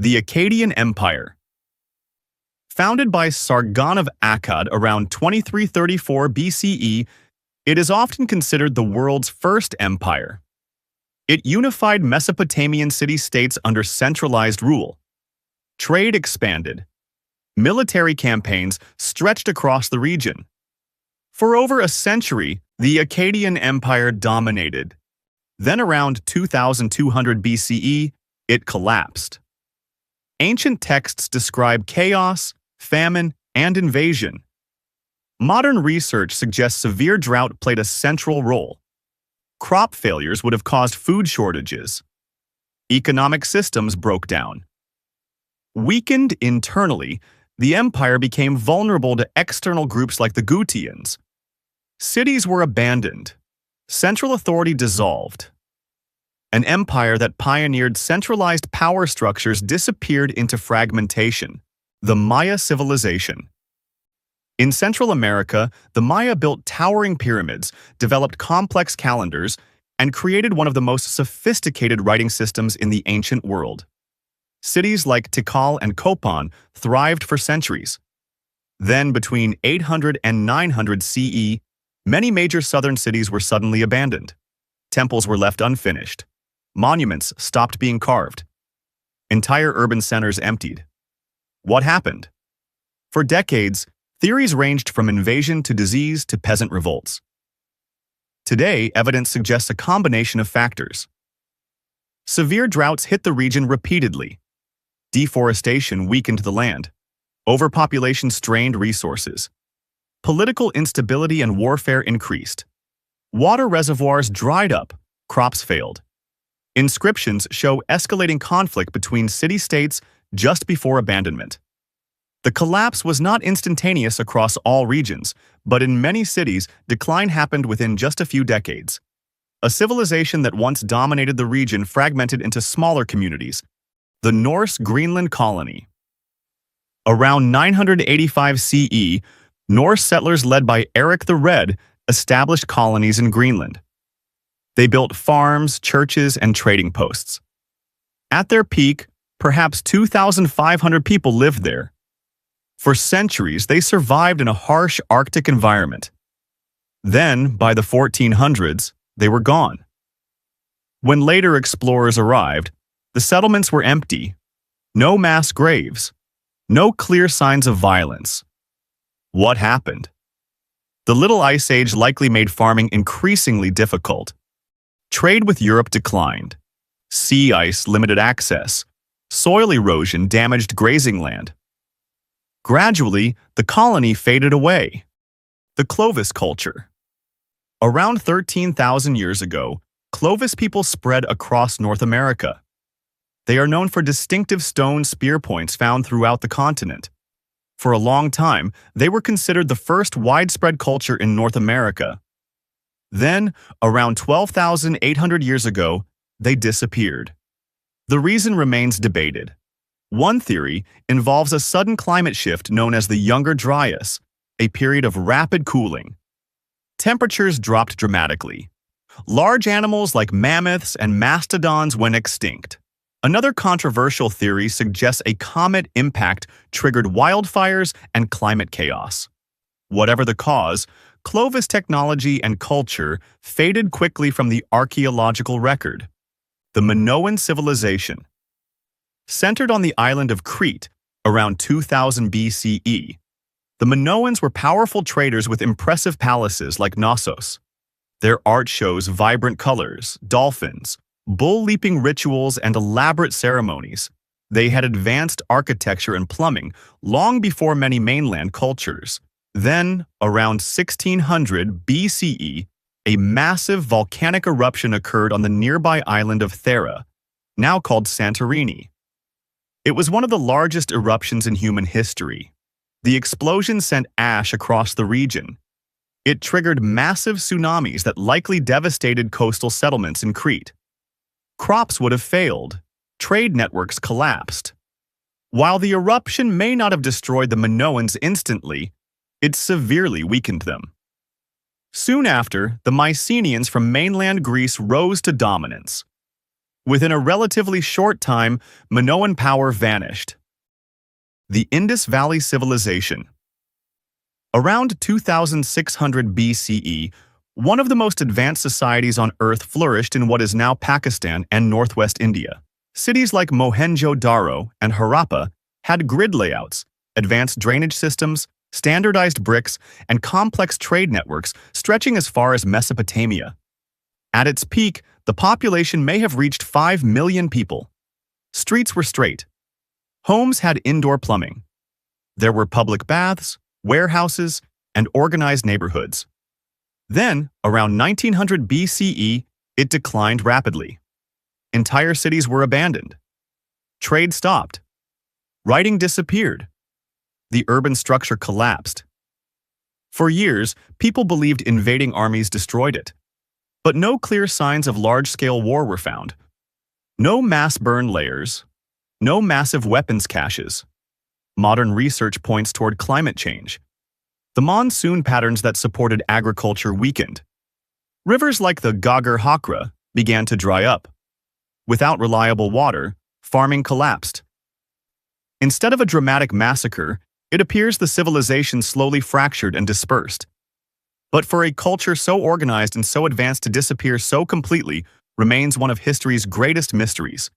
The Akkadian Empire. Founded by Sargon of Akkad around 2334 BCE, it is often considered the world's first empire. It unified Mesopotamian city-states under centralized rule. Trade expanded. Military campaigns stretched across the region. For over a century, the Akkadian Empire dominated. Then around 2200 BCE, it collapsed. Ancient texts describe chaos, famine, and invasion. Modern research suggests severe drought played a central role. Crop failures would have caused food shortages. Economic systems broke down. Weakened internally, the empire became vulnerable to external groups like the Gutians. Cities were abandoned. Central authority dissolved. An empire that pioneered centralized power structures disappeared into fragmentation. The Maya civilization. In Central America, the Maya built towering pyramids, developed complex calendars, and created one of the most sophisticated writing systems in the ancient world. Cities like Tikal and Copan thrived for centuries. Then, between 800 and 900 CE, many major southern cities were suddenly abandoned. Temples were left unfinished. Monuments stopped being carved. Entire urban centers emptied. What happened? For decades, theories ranged from invasion to disease to peasant revolts. Today, evidence suggests a combination of factors. Severe droughts hit the region repeatedly. Deforestation weakened the land. Overpopulation strained resources. Political instability and warfare increased. Water reservoirs dried up. Crops failed. Inscriptions show escalating conflict between city-states just before abandonment. The collapse was not instantaneous across all regions, but in many cities, decline happened within just a few decades. A civilization that once dominated the region fragmented into smaller communities. The Norse Greenland colony. Around 985 CE, Norse settlers led by Eric the Red established colonies in Greenland. They built farms, churches, and trading posts. At their peak, perhaps 2,500 people lived there. For centuries, they survived in a harsh Arctic environment. Then, by the 1400s, they were gone. When later explorers arrived, the settlements were empty. No mass graves. No clear signs of violence. What happened? The Little Ice Age likely made farming increasingly difficult. Trade with Europe declined. Sea ice limited access. Soil erosion damaged grazing land. Gradually, the colony faded away. The Clovis culture. Around 13,000 years ago, Clovis people spread across North America. They are known for distinctive stone spear points found throughout the continent. For a long time, they were considered the first widespread culture in North America. Then, around 12,800 years ago, they disappeared. The reason remains debated. One theory involves a sudden climate shift known as the Younger Dryas, a period of rapid cooling. Temperatures dropped dramatically. Large animals like mammoths and mastodons went extinct. Another controversial theory suggests a comet impact triggered wildfires and climate chaos. Whatever the cause, Clovis technology and culture faded quickly from the archaeological record. The Minoan civilization. Centered on the island of Crete, around 2000 BCE, the Minoans were powerful traders with impressive palaces like Knossos. Their art shows vibrant colors, dolphins, bull-leaping rituals, and elaborate ceremonies. They had advanced architecture and plumbing long before many mainland cultures. Then, around 1600 BCE, a massive volcanic eruption occurred on the nearby island of Thera, now called Santorini. It was one of the largest eruptions in human history. The explosion sent ash across the region. It triggered massive tsunamis that likely devastated coastal settlements in Crete. Crops would have failed. Trade networks collapsed. While the eruption may not have destroyed the Minoans instantly, it severely weakened them. Soon after, the Mycenaeans from mainland Greece rose to dominance. Within a relatively short time, Minoan power vanished. The Indus Valley Civilization. Around 2600 BCE, one of the most advanced societies on Earth flourished in what is now Pakistan and northwest India. Cities like Mohenjo-Daro and Harappa had grid layouts, advanced drainage systems, standardized bricks, and complex trade networks stretching as far as Mesopotamia. At its peak, the population may have reached 5 million people. Streets were straight. Homes had indoor plumbing. There were public baths, warehouses, and organized neighborhoods. Then, around 1900 BCE, it declined rapidly. Entire cities were abandoned. Trade stopped. Writing disappeared. The urban structure collapsed. For years, people believed invading armies destroyed it. But no clear signs of large-scale war were found. No mass burn layers. No massive weapons caches. Modern research points toward climate change. The monsoon patterns that supported agriculture weakened. Rivers like the Ghaggar Hakra began to dry up. Without reliable water, farming collapsed. Instead of a dramatic massacre, it appears the civilization slowly fractured and dispersed. But for a culture so organized and so advanced to disappear so completely remains one of history's greatest mysteries.